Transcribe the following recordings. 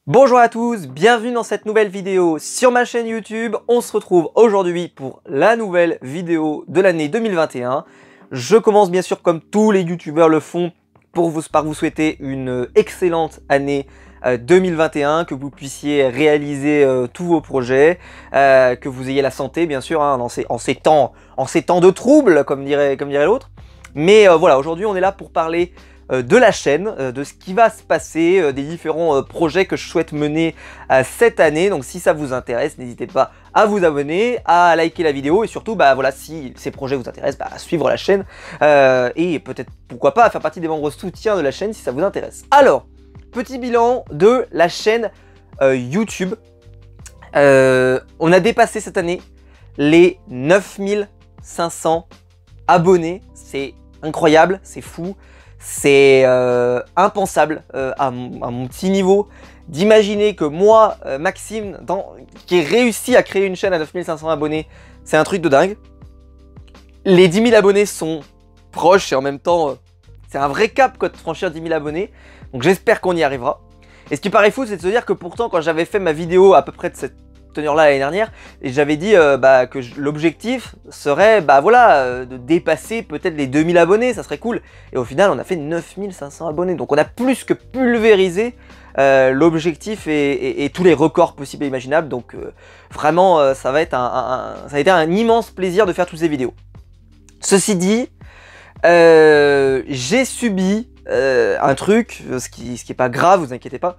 Bonjour à tous, bienvenue dans cette nouvelle vidéo sur ma chaîne YouTube. On se retrouve aujourd'hui pour la nouvelle vidéo de l'année 2021. Je commence bien sûr comme tous les youtubeurs le font par vous souhaiter une excellente année 2021, que vous puissiez réaliser tous vos projets, que vous ayez la santé bien sûr hein, en ces temps de troubles comme dirait l'autre. Mais voilà, aujourd'hui on est là pour parler de la chaîne, de ce qui va se passer, des différents projets que je souhaite mener cette année. Donc si ça vous intéresse, n'hésitez pas à vous abonner, à liker la vidéo et surtout voilà, si ces projets vous intéressent, à suivre la chaîne et peut-être pourquoi pas à faire partie des membres soutiens de la chaîne si ça vous intéresse. Alors, petit bilan de la chaîne YouTube. On a dépassé cette année les 9500 abonnés, c'est incroyable, c'est fou. C'est impensable à mon petit niveau d'imaginer que moi, Maxime, qui ai réussi à créer une chaîne à 9500 abonnés, c'est un truc de dingue. Les 10 000 abonnés sont proches et en même temps, c'est un vrai cap quoi, de franchir 10 000 abonnés. Donc j'espère qu'on y arrivera. Et ce qui paraît fou, c'est de se dire que pourtant, quand j'avais fait ma vidéo à peu près de cette teneur-là l'année dernière, et j'avais dit que l'objectif serait de dépasser peut-être les 2000 abonnés, ça serait cool. Et au final on a fait 9500 abonnés, donc on a plus que pulvérisé l'objectif et tous les records possibles et imaginables. Donc vraiment ça va être ça a été un immense plaisir de faire toutes ces vidéos. Ceci dit, j'ai subi un truc, ce qui est pas grave, vous inquiétez pas.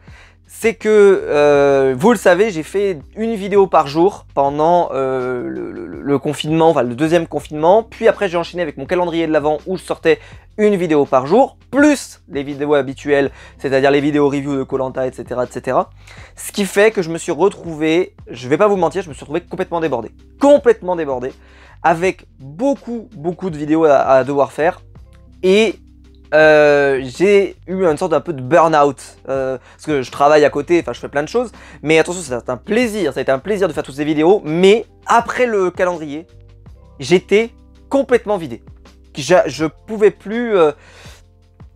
C'est que, vous le savez, j'ai fait une vidéo par jour pendant le confinement, enfin le deuxième confinement. Puis après, j'ai enchaîné avec mon calendrier de l'Avent où je sortais une vidéo par jour, plus les vidéos habituelles, c'est-à-dire les vidéos review de Koh Lanta, etc., etc. Ce qui fait que je me suis retrouvé, je vais pas vous mentir, je me suis retrouvé complètement débordé. Complètement débordé, avec beaucoup de vidéos à devoir faire. Et j'ai eu une sorte d'un peu de burn-out parce que je travaille à côté, enfin je fais plein de choses, mais attention, ça a été un plaisir de faire toutes ces vidéos, mais après le calendrier, j'étais complètement vidé. Je pouvais plus,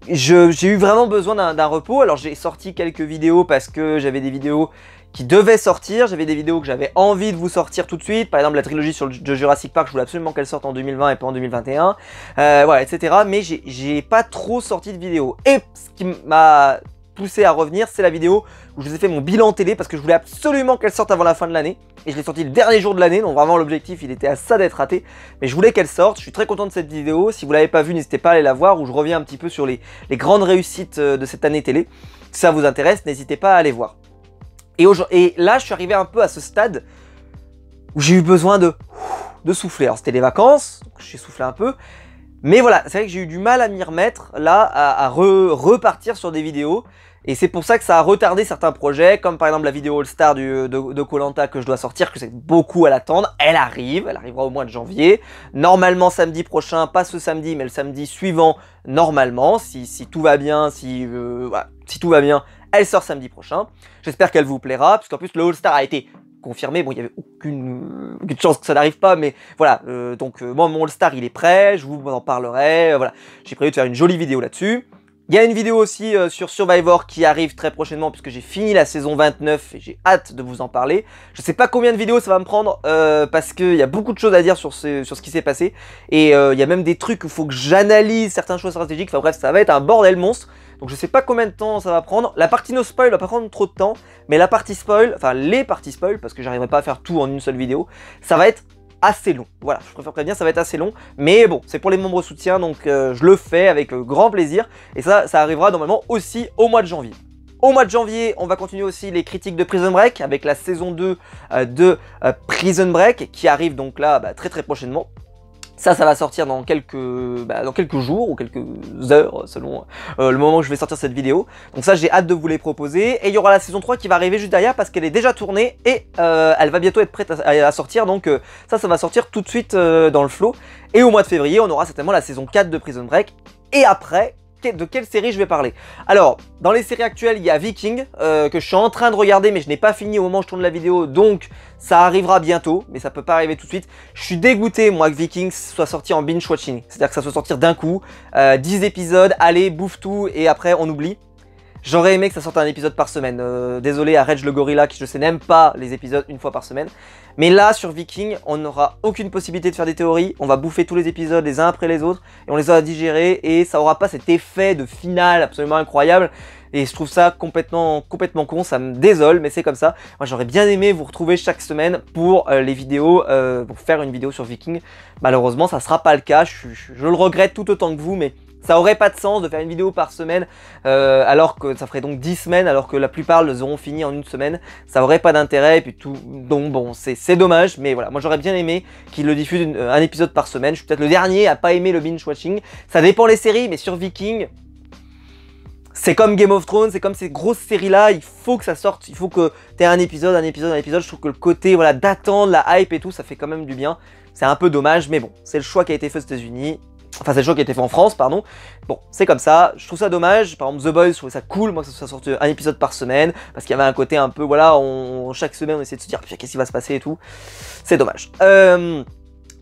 j'ai eu vraiment besoin d'un repos. Alors j'ai sorti quelques vidéos parce que j'avais des vidéos qui devaient sortir, j'avais des vidéos que j'avais envie de vous sortir tout de suite, par exemple la trilogie sur de Jurassic Park, je voulais absolument qu'elle sorte en 2020 et pas en 2021, voilà, etc. Mais j'ai pas trop sorti de vidéos. Et ce qui m'a poussé à revenir, c'est la vidéo où je vous ai fait mon bilan télé, parce que je voulais absolument qu'elle sorte avant la fin de l'année, et je l'ai sorti le dernier jour de l'année, donc vraiment l'objectif il était à ça d'être raté, mais je voulais qu'elle sorte. Je suis très content de cette vidéo. Si vous l'avez pas vue, n'hésitez pas à aller la voir, où je reviens un petit peu sur les grandes réussites de cette année télé. Si ça vous intéresse, n'hésitez pas à aller voir. Et là, je suis arrivé un peu à ce stade où j'ai eu besoin de souffler. Alors, c'était les vacances, donc j'ai soufflé un peu. Mais voilà, c'est vrai que j'ai eu du mal à m'y remettre, là, à repartir sur des vidéos. Et c'est pour ça que ça a retardé certains projets, comme par exemple la vidéo All-Star de Koh Lanta que je dois sortir, que c'est beaucoup à l'attendre. Elle arrivera au mois de janvier. Normalement samedi prochain, pas ce samedi, mais le samedi suivant, normalement, si tout va bien, si tout va bien, elle sort samedi prochain. J'espère qu'elle vous plaira, puisqu'en plus le All-Star a été confirmé. Bon, il n'y avait aucune chance que ça n'arrive pas, mais voilà. Moi, mon All-Star, il est prêt, je vous en parlerai. Voilà, j'ai prévu de faire une jolie vidéo là-dessus. Il y a une vidéo aussi sur Survivor qui arrive très prochainement, puisque j'ai fini la saison 29 et j'ai hâte de vous en parler. Je sais pas combien de vidéos ça va me prendre, parce qu'il y a beaucoup de choses à dire sur ce qui s'est passé. Et il y a même des trucs où il faut que j'analyse certaines choses stratégiques. Enfin bref, ça va être un bordel monstre. Donc je sais pas combien de temps ça va prendre. La partie no spoil va pas prendre trop de temps, mais la partie spoil, enfin les parties spoil, parce que j'arriverai pas à faire tout en une seule vidéo, ça va être assez long. Voilà, je préfère prévenir, ça va être assez long, mais bon, c'est pour les membres soutiens, donc je le fais avec grand plaisir, et ça arrivera normalement aussi au mois de janvier. Au mois de janvier, on va continuer aussi les critiques de Prison Break, avec la saison 2 de Prison Break, qui arrive donc là très prochainement. Ça va sortir dans quelques jours ou quelques heures selon le moment où je vais sortir cette vidéo. Donc ça, j'ai hâte de vous les proposer. Et il y aura la saison 3 qui va arriver juste derrière parce qu'elle est déjà tournée et elle va bientôt être prête à sortir. Donc ça va sortir tout de suite dans le flow. Et au mois de février, on aura certainement la saison 4 de Prison Break. Et après, de quelle série je vais parler? Alors, dans les séries actuelles, il y a Viking, que je suis en train de regarder, mais je n'ai pas fini au moment où je tourne la vidéo, donc ça arrivera bientôt, mais ça peut pas arriver tout de suite. Je suis dégoûté, moi, que Viking soit sorti en binge-watching, c'est-à-dire que ça soit sortir d'un coup, 10 épisodes, allez, bouffe tout, et après on oublie. J'aurais aimé que ça sorte un épisode par semaine. Désolé à Reg le Gorilla qui je sais n'aime pas les épisodes une fois par semaine. Mais là sur Viking, on n'aura aucune possibilité de faire des théories. On va bouffer tous les épisodes les uns après les autres et on les aura digérés et ça aura pas cet effet de finale absolument incroyable. Et je trouve ça complètement con, ça me désole, mais c'est comme ça. Moi j'aurais bien aimé vous retrouver chaque semaine pour les vidéos, pour faire une vidéo sur Viking. Malheureusement ça sera pas le cas, je le regrette tout autant que vous, mais ça aurait pas de sens de faire une vidéo par semaine, alors que ça ferait donc 10 semaines, alors que la plupart les auront fini en une semaine. Ça aurait pas d'intérêt, et puis tout. Donc bon, c'est dommage, mais voilà. Moi j'aurais bien aimé qu'ils le diffusent un épisode par semaine. Je suis peut-être le dernier à pas aimer le binge-watching. Ça dépend les séries, mais sur Viking, c'est comme Game of Thrones, c'est comme ces grosses séries-là, il faut que ça sorte, il faut que tu aies un épisode. Je trouve que le côté voilà, d'attendre, la hype et tout, ça fait quand même du bien. C'est un peu dommage, mais bon, c'est le choix qui a été fait aux États-Unis. Enfin, c'est le choix qui a été fait en France, pardon. Bon, c'est comme ça, je trouve ça dommage. Par exemple, The Boys, je trouvais ça cool, moi, que ça sorte un épisode par semaine, parce qu'il y avait un côté un peu, voilà, chaque semaine, on essaie de se dire, qu'est-ce qui va se passer et tout. C'est dommage.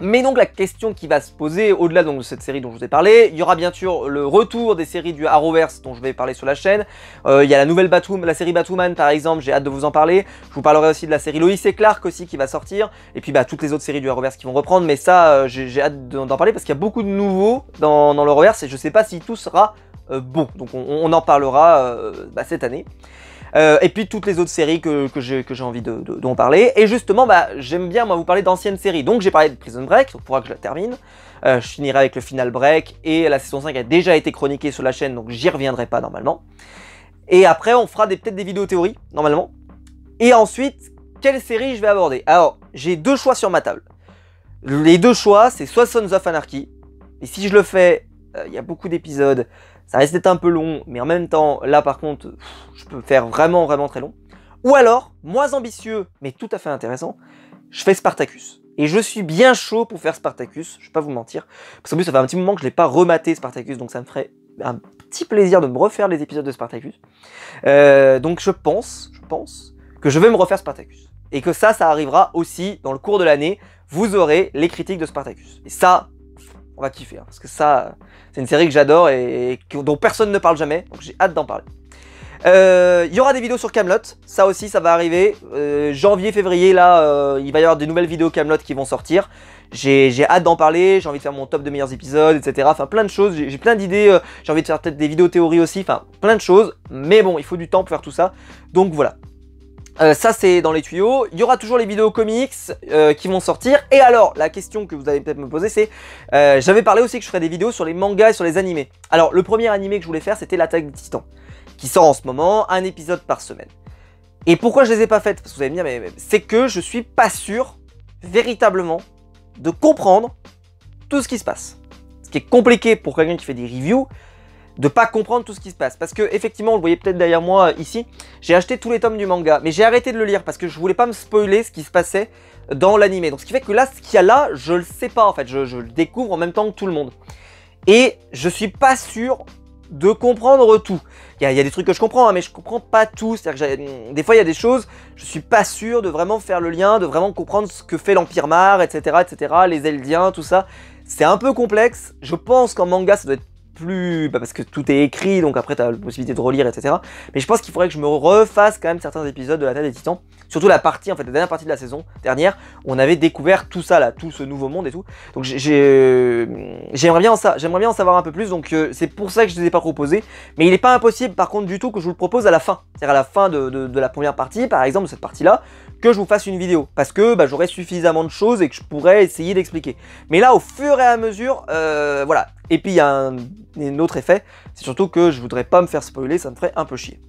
Mais donc la question qui va se poser, au-delà de cette série dont je vous ai parlé, il y aura bien sûr le retour des séries du Arrowverse dont je vais parler sur la chaîne. Il y a la nouvelle la série Batwoman par exemple, j'ai hâte de vous en parler. Je vous parlerai aussi de la série Lois et Clark aussi qui va sortir. Et puis toutes les autres séries du Arrowverse qui vont reprendre. Mais ça, j'ai hâte d'en parler parce qu'il y a beaucoup de nouveaux dans l'Arrowverse et je sais pas si tout sera bon. Donc on en parlera cette année. Et puis toutes les autres séries que j'ai envie d'en parler. Et justement, j'aime bien moi vous parler d'anciennes séries. Donc j'ai parlé de Prison Break, donc il faudra que je la termine. Je finirai avec le Final Break et la saison 5 a déjà été chroniquée sur la chaîne, donc j'y reviendrai pas normalement. Et après on fera peut-être des vidéos théories, normalement. Et ensuite, quelle série je vais aborder? Alors, j'ai deux choix sur ma table. Les deux choix, c'est soit Sons of Anarchy. Et si je le fais, il y a beaucoup d'épisodes. Ça risque d'être un peu long, mais en même temps, là par contre, je peux faire vraiment très long. Ou alors, moins ambitieux, mais tout à fait intéressant, je fais Spartacus. Et je suis bien chaud pour faire Spartacus, je vais pas vous mentir. Parce qu'en plus, ça fait un petit moment que je l'ai pas rematé Spartacus, donc ça me ferait un petit plaisir de me refaire les épisodes de Spartacus. Donc je pense que je vais me refaire Spartacus. Et que ça arrivera aussi dans le cours de l'année. Vous aurez les critiques de Spartacus. Et ça, on va kiffer, hein, parce que ça, c'est une série que j'adore et dont personne ne parle jamais, donc j'ai hâte d'en parler. Il y aura des vidéos sur Camelot, ça aussi ça va arriver, janvier, février là, il va y avoir des nouvelles vidéos Camelot qui vont sortir. J'ai hâte d'en parler, j'ai envie de faire mon top de meilleurs épisodes, etc. Enfin plein de choses, j'ai plein d'idées, j'ai envie de faire peut-être des vidéos théories aussi, enfin plein de choses. Mais bon, il faut du temps pour faire tout ça, donc voilà. Ça c'est dans les tuyaux, il y aura toujours les vidéos comics qui vont sortir. Et alors, la question que vous allez peut-être me poser c'est, j'avais parlé aussi que je ferais des vidéos sur les mangas et sur les animés. Alors le premier animé que je voulais faire c'était l'Attaque des Titans, qui sort en ce moment, un épisode par semaine. Et pourquoi je les ai pas faites? Parce que vous allez me dire, mais c'est que je suis pas sûr, véritablement, de comprendre tout ce qui se passe. Ce qui est compliqué pour quelqu'un qui fait des reviews, de pas comprendre tout ce qui se passe. Parce que effectivement, vous le voyez peut-être derrière moi ici, j'ai acheté tous les tomes du manga, mais j'ai arrêté de le lire parce que je voulais pas me spoiler ce qui se passait dans l'animé. Donc ce qui fait que là, ce qu'il y a là, je le sais pas en fait, je le découvre en même temps que tout le monde. Et je suis pas sûr de comprendre tout. Il y a des trucs que je comprends, hein, mais je comprends pas tout. C'est-à-dire que des fois, il y a des choses, je suis pas sûr de vraiment faire le lien, de vraiment comprendre ce que fait l'Empire Mar, etc., les Eldiens, tout ça. C'est un peu complexe. Je pense qu'en manga, ça doit être plus... parce que tout est écrit, donc après, tu as la possibilité de relire, etc. Mais je pense qu'il faudrait que je me refasse quand même certains épisodes de l'Attaque des Titans. Surtout la partie, en fait, la dernière partie de la saison dernière, où on avait découvert tout ça, là, tout ce nouveau monde et tout. Donc j'aimerais bien en savoir un peu plus, donc c'est pour ça que je ne les ai pas proposés. Mais il n'est pas impossible, par contre, du tout, que je vous le propose à la fin. C'est-à-dire à la fin de la première partie, par exemple, de cette partie-là, que je vous fasse une vidéo. Parce que j'aurai suffisamment de choses et que je pourrais essayer d'expliquer. Mais là, au fur et à mesure, voilà. Et puis, il y a un autre effet, c'est surtout que je voudrais pas me faire spoiler, ça me ferait un peu chier.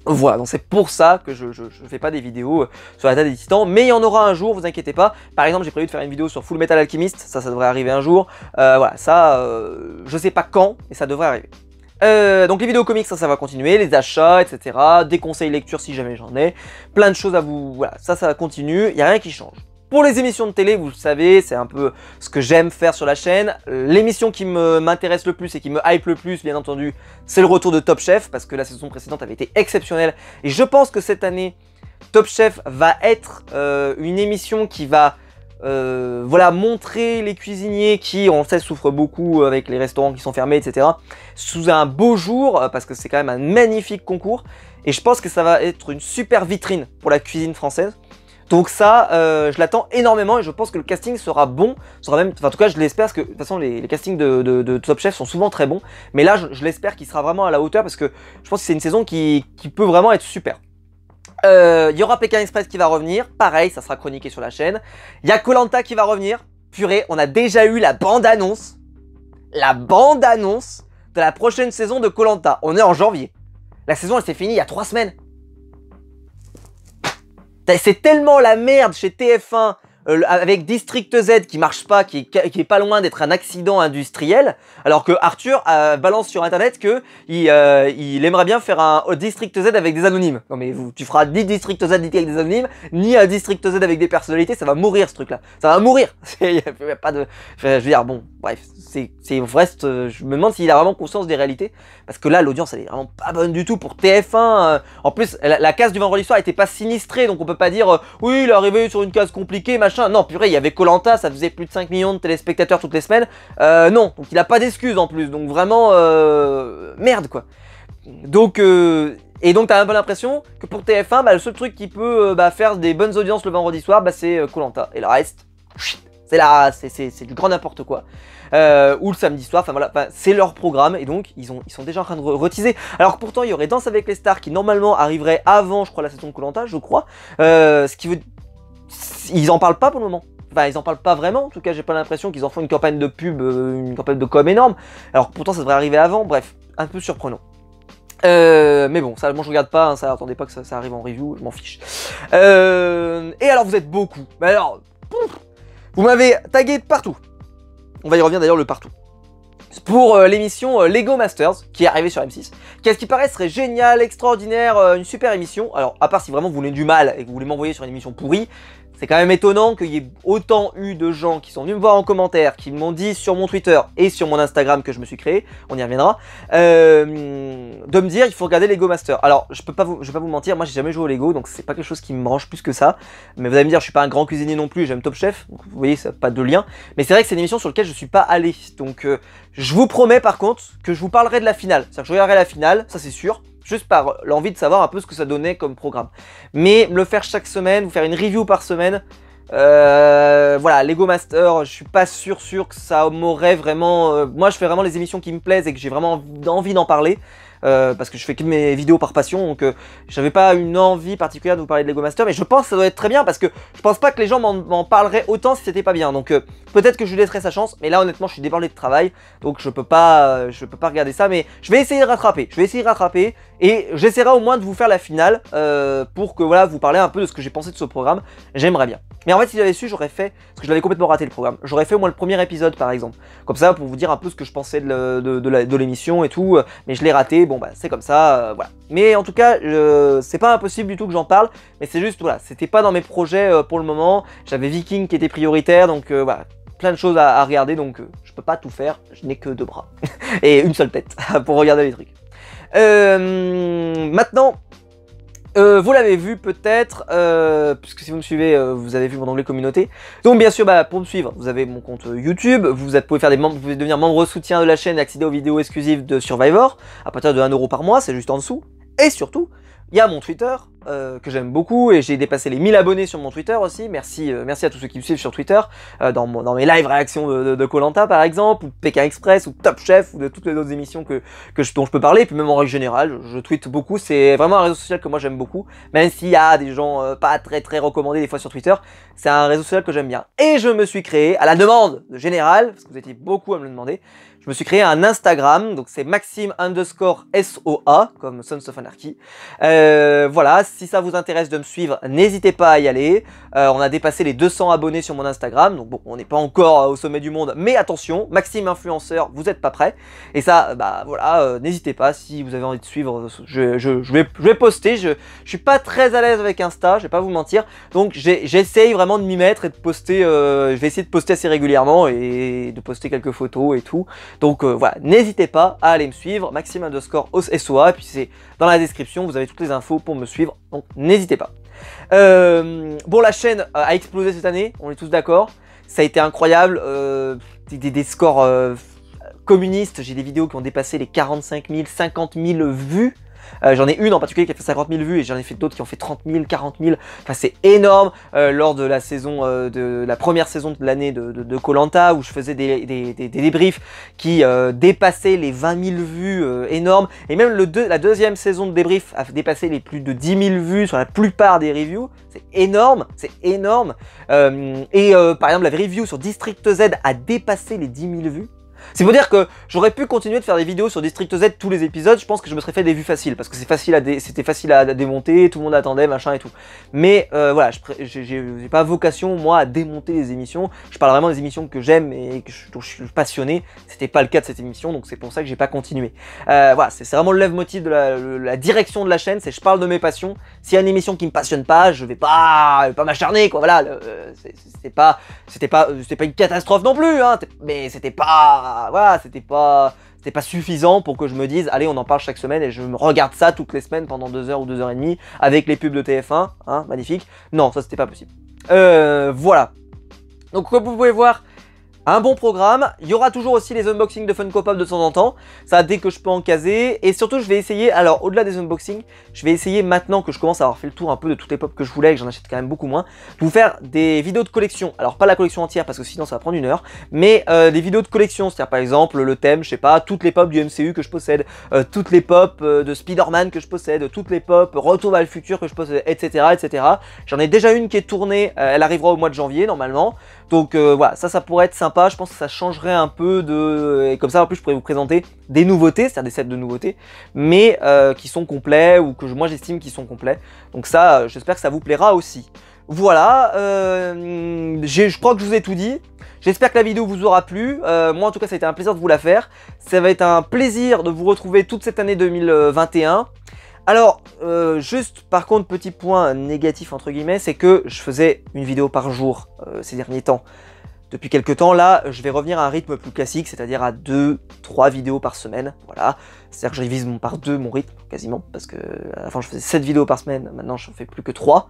Voilà, donc c'est pour ça que je fais pas des vidéos sur l'Attaque des Titans, mais il y en aura un jour, vous inquiétez pas. Par exemple, j'ai prévu de faire une vidéo sur Full Metal Alchemist, ça devrait arriver un jour. Voilà, ça, je sais pas quand, mais ça devrait arriver. Donc les vidéos comics, ça va continuer, les achats, etc. Des conseils lecture si jamais j'en ai. Plein de choses à vous... Voilà, ça continue, il n'y a rien qui change. Pour les émissions de télé, vous le savez, c'est un peu ce que j'aime faire sur la chaîne. L'émission qui m'intéresse le plus et qui me hype le plus, bien entendu, c'est le retour de Top Chef, parce que la saison précédente avait été exceptionnelle. Et je pense que cette année, Top Chef va être une émission qui va voilà, montrer les cuisiniers qui, on le sait, souffrent beaucoup avec les restaurants qui sont fermés, etc. sous un beau jour, parce que c'est quand même un magnifique concours. Et je pense que ça va être une super vitrine pour la cuisine française. Donc ça, je l'attends énormément et je pense que le casting sera bon. Sera même, enfin, en tout cas, je l'espère parce que de toute façon, les castings de Top Chef sont souvent très bons. Mais là, je l'espère qu'il sera vraiment à la hauteur parce que je pense que c'est une saison qui peut vraiment être super. Il y aura Pékin Express qui va revenir. Pareil, ça sera chroniqué sur la chaîne. Il y a Koh Lanta qui va revenir. Purée, on a déjà eu la bande-annonce. La bande-annonce de la prochaine saison de Koh Lanta. On est en janvier. La saison, elle s'est finie il y a 3 semaines. C'est tellement la merde chez TF1 avec District Z qui marche pas, qui est pas loin d'être un accident industriel, alors que Arthur balance sur internet que il aimerait bien faire un District Z avec des anonymes. Non mais tu feras ni District Z avec des anonymes, ni un District Z avec des personnalités, ça va mourir ce truc là. Ça va mourir. Il y a pas de... Je veux dire, bon, bref, c'est vrai, je me demande s'il a vraiment conscience des réalités, parce que là l'audience elle est vraiment pas bonne du tout pour TF1. En plus, la case du vendredi soir était pas sinistrée, donc on peut pas dire oui, il est arrivé sur une case compliquée, machin. Non, purée, il y avait Koh Lanta, ça faisait plus de 5 millions de téléspectateurs toutes les semaines. Non, donc il a pas d'excuses en plus, donc vraiment, merde quoi. Donc, et donc t'as un peu l'impression que pour TF1, bah, le seul truc qui peut faire des bonnes audiences le vendredi soir, bah, c'est Koh Lanta. Et le reste, c'est du grand n'importe quoi. Ou le samedi soir, enfin voilà, c'est leur programme et donc ils sont déjà en train de reteaser. Alors que pourtant il y aurait Danse avec les stars qui normalement arriverait avant, je crois, la saison de Koh Lanta, je crois. Ce qui veut... Ils en parlent pas pour le moment. Enfin, ils en parlent pas vraiment. En tout cas, j'ai pas l'impression qu'ils en font une campagne de pub, une campagne de com énorme. Alors que pourtant, ça devrait arriver avant. Bref, un peu surprenant. Mais bon, ça, moi je regarde pas. Hein, ça, attendez pas que ça arrive en review. Je m'en fiche. Et alors, vous êtes beaucoup. Mais alors, vous m'avez tagué partout. On va y revenir d'ailleurs le partout. Pour l'émission Lego Masters qui est arrivée sur M6, qui à ce qui paraît serait génial, extraordinaire, une super émission. Alors à part si vraiment vous voulez du mal et que vous voulez m'envoyer sur une émission pourrie, c'est quand même étonnant qu'il y ait autant eu de gens qui sont venus me voir en commentaire, qui m'ont dit sur mon Twitter et sur mon Instagram que je me suis créé, on y reviendra, de me dire il faut regarder Lego Masters. Alors je vais pas vous mentir, moi j'ai jamais joué au Lego, donc c'est pas quelque chose qui me branche plus que ça. Mais vous allez me dire, je suis pas un grand cuisinier non plus, j'aime Top Chef, donc vous voyez, ça n'a pas de lien. Mais c'est vrai que c'est une émission sur laquelle je suis pas allé, donc je vous promets par contre que je vous parlerai de la finale. C'est-à-dire que je regarderai la finale, ça c'est sûr. Juste par l'envie de savoir un peu ce que ça donnait comme programme. Mais me le faire chaque semaine, vous faire une review par semaine, voilà, Lego Master, je suis pas sûr que ça m'aurait vraiment... moi je fais vraiment les émissions qui me plaisent et que j'ai vraiment envie d'en parler. Parce que je fais que mes vidéos par passion, donc j'avais pas une envie particulière de vous parler de Lego Master, mais je pense que ça doit être très bien parce que je pense pas que les gens m'en parleraient autant si c'était pas bien. Donc peut-être que je lui laisserai sa chance, mais là honnêtement je suis débordé de travail, donc je peux pas regarder ça, mais je vais essayer de rattraper. Et j'essaierai au moins de vous faire la finale pour que voilà, vous parlez un peu de ce que j'ai pensé de ce programme. J'aimerais bien. Mais en fait, si j'avais su, j'aurais fait, parce que je l'avais complètement raté le programme, j'aurais fait au moins le premier épisode par exemple. Comme ça, pour vous dire un peu ce que je pensais de l'émission et tout, mais je l'ai raté, bon bah c'est comme ça, voilà. Mais en tout cas, c'est pas impossible du tout que j'en parle, mais c'est juste, voilà, c'était pas dans mes projets pour le moment. J'avais Viking qui était prioritaire, donc voilà, plein de choses à regarder, donc je peux pas tout faire, je n'ai que 2 bras et une seule tête pour regarder les trucs. Maintenant... vous l'avez vu peut-être, puisque si vous me suivez, vous avez vu mon onglet communauté. Donc bien sûr, pour me suivre, vous avez mon compte YouTube, vous pouvez faire vous pouvez devenir membre soutien de la chaîne et accéder aux vidéos exclusives de Survivor, à partir de 1 € par mois, c'est juste en dessous. Et surtout, il y a mon Twitter, que j'aime beaucoup, et j'ai dépassé les 1000 abonnés sur mon Twitter aussi. Merci à tous ceux qui me suivent sur Twitter, dans mes live réactions de Koh Lanta par exemple, ou de Pékin Express, ou de Top Chef, ou de toutes les autres émissions dont je peux parler, et puis même en règle générale, je tweete beaucoup. C'est vraiment un réseau social que moi j'aime beaucoup, même s'il y a des gens pas très recommandés des fois sur Twitter, c'est un réseau social que j'aime bien. Et je me suis créé, à la demande de Général, parce que vous étiez beaucoup à me le demander, je me suis créé un Instagram, donc c'est Maxime_SOA, comme Sons of Anarchy. Voilà, si ça vous intéresse de me suivre, n'hésitez pas à y aller. On a dépassé les 200 abonnés sur mon Instagram, donc bon, on n'est pas encore au sommet du monde, mais attention, Maxime Influenceur, vous n'êtes pas prêts. Et ça, voilà, n'hésitez pas, si vous avez envie de suivre, je vais poster. Je suis pas très à l'aise avec Insta, je vais pas vous mentir, donc j'essaye vraiment de m'y mettre et de poster, je vais essayer de poster assez régulièrement et de poster quelques photos et tout. Donc voilà, n'hésitez pas à aller me suivre, Maxime_SOA, et puis c'est dans la description, vous avez toutes les infos pour me suivre, donc n'hésitez pas. Bon, la chaîne a explosé cette année, on est tous d'accord. Ça a été incroyable, des scores communistes. J'ai des vidéos qui ont dépassé les 45 000, 50 000 vues. J'en ai une en particulier qui a fait 50 000 vues et j'en ai fait d'autres qui ont fait 30 000, 40 000. Enfin, c'est énorme. Lors de la saison, de la première saison de l'année de Koh-Lanta, où je faisais des débriefs qui dépassaient les 20 000 vues, énormes. Et même la deuxième saison de débrief a dépassé les plus de 10 000 vues sur la plupart des reviews. C'est énorme, c'est énorme. Par exemple, la review sur District Z a dépassé les 10 000 vues. C'est pour dire que j'aurais pu continuer de faire des vidéos sur District Z tous les épisodes, je pense que je me serais fait des vues faciles, parce que c'était facile à démonter, tout le monde attendait, machin et tout. Mais voilà, j'ai pas vocation, moi, à démonter les émissions. Je parle vraiment des émissions que j'aime et dont je suis passionné. C'était pas le cas de cette émission, donc c'est pour ça que j'ai pas continué. Voilà, c'est vraiment le leitmotiv de la direction de la chaîne, c'est je parle de mes passions. S'il y a une émission qui me passionne pas, je vais pas m'acharner, quoi, voilà. C'était pas une catastrophe non plus, hein, mais c'était pas... Voilà, c'était pas suffisant pour que je me dise allez, on en parle chaque semaine et je me regarde ça toutes les semaines pendant 2 heures ou 2 heures et demie avec les pubs de TF1, hein, magnifique. Non, ça c'était pas possible. Voilà. Donc comme vous pouvez voir, un bon programme. Il y aura toujours aussi les unboxings de Funko Pop de temps en temps. Ça, dès que je peux en caser. Et surtout, je vais essayer, alors au-delà des unboxings, je vais essayer maintenant que je commence à avoir fait le tour un peu de toutes les pop que je voulais et que j'en achète quand même beaucoup moins, de vous faire des vidéos de collection. Alors pas la collection entière parce que sinon ça va prendre 1 heure, mais des vidéos de collection. C'est-à-dire par exemple le thème, je sais pas, toutes les pop du MCU que je possède, toutes les pop de Spider-Man que je possède, toutes les pop Retour vers le futur que je possède, etc. etc. J'en ai déjà une qui est tournée, elle arrivera au mois de janvier normalement. Donc voilà, ça pourrait être sympa, je pense que ça changerait un peu de... Et comme ça en plus je pourrais vous présenter des nouveautés, c'est-à-dire des sets de nouveautés, mais qui sont complets, ou que moi j'estime qu'ils sont complets. Donc ça, j'espère que ça vous plaira aussi. Voilà, je crois que je vous ai tout dit. J'espère que la vidéo vous aura plu. Moi en tout cas ça a été un plaisir de vous la faire. Ça va être un plaisir de vous retrouver toute cette année 2021. Alors, juste par contre, petit point négatif entre guillemets, c'est que je faisais une vidéo par jour ces derniers temps. Depuis quelques temps, là, je vais revenir à un rythme plus classique, c'est-à-dire à 2-3 vidéos par semaine, voilà. C'est-à-dire que je révise par 2 mon rythme, quasiment, parce que à la fin je faisais 7 vidéos par semaine, maintenant je ne fais plus que 3.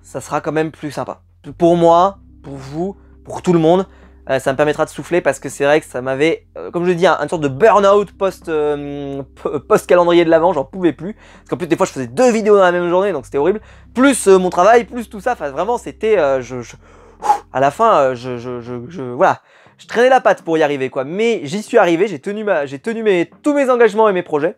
Ça sera quand même plus sympa. Pour moi, pour vous, pour tout le monde. Ça me permettra de souffler parce que c'est vrai que ça m'avait, comme je le dis, une sorte de burn-out post-calendrier de l'avant, j'en pouvais plus. Parce qu'en plus, des fois, je faisais 2 vidéos dans la même journée, donc c'était horrible. Plus mon travail, plus tout ça, enfin vraiment, c'était... à la fin, voilà, je traînais la patte pour y arriver, quoi. Mais j'y suis arrivé, j'ai tenu tous mes engagements et mes projets.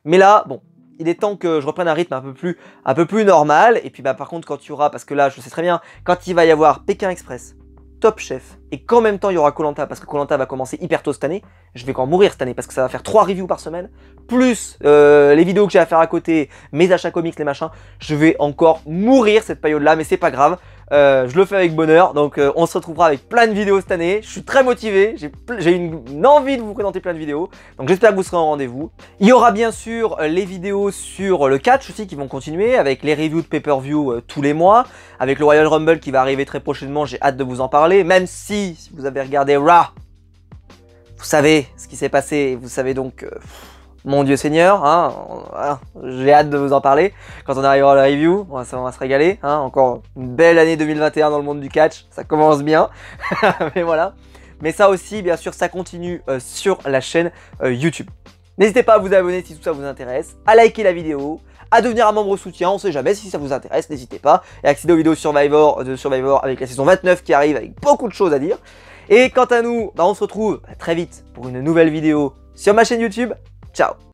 Mais là, bon, il est temps que je reprenne un rythme un peu plus normal. Et puis, bah, par contre, quand il y aura, parce que là, je sais très bien, quand il va y avoir Pékin Express, Top Chef, et qu'en même temps il y aura Koh-Lanta, parce que Koh-Lanta va commencer hyper tôt cette année, je vais encore mourir cette année, parce que ça va faire 3 reviews par semaine, plus les vidéos que j'ai à faire à côté, mes achats comics, les machins, je vais encore mourir cette période-là, mais c'est pas grave, je le fais avec bonheur, donc on se retrouvera avec plein de vidéos cette année, je suis très motivé, j'ai une envie de vous présenter plein de vidéos, donc j'espère que vous serez en rendez-vous. Il y aura bien sûr les vidéos sur le catch aussi qui vont continuer, avec les reviews de pay-per-view tous les mois, avec le Royal Rumble qui va arriver très prochainement, j'ai hâte de vous en parler, même si vous avez regardé Raw, vous savez ce qui s'est passé, vous savez donc... mon Dieu Seigneur, hein, j'ai hâte de vous en parler quand on arrivera à la review, on va se régaler, hein, encore une belle année 2021 dans le monde du catch, ça commence bien, mais voilà. Mais ça aussi, bien sûr, ça continue sur la chaîne YouTube. N'hésitez pas à vous abonner si tout ça vous intéresse, à liker la vidéo, à devenir un membre soutien, on sait jamais si ça vous intéresse, n'hésitez pas, et accéder aux vidéos Survivor, de Survivor avec la saison 29 qui arrive avec beaucoup de choses à dire. Et quant à nous, bah, on se retrouve très vite pour une nouvelle vidéo sur ma chaîne YouTube. Ciao!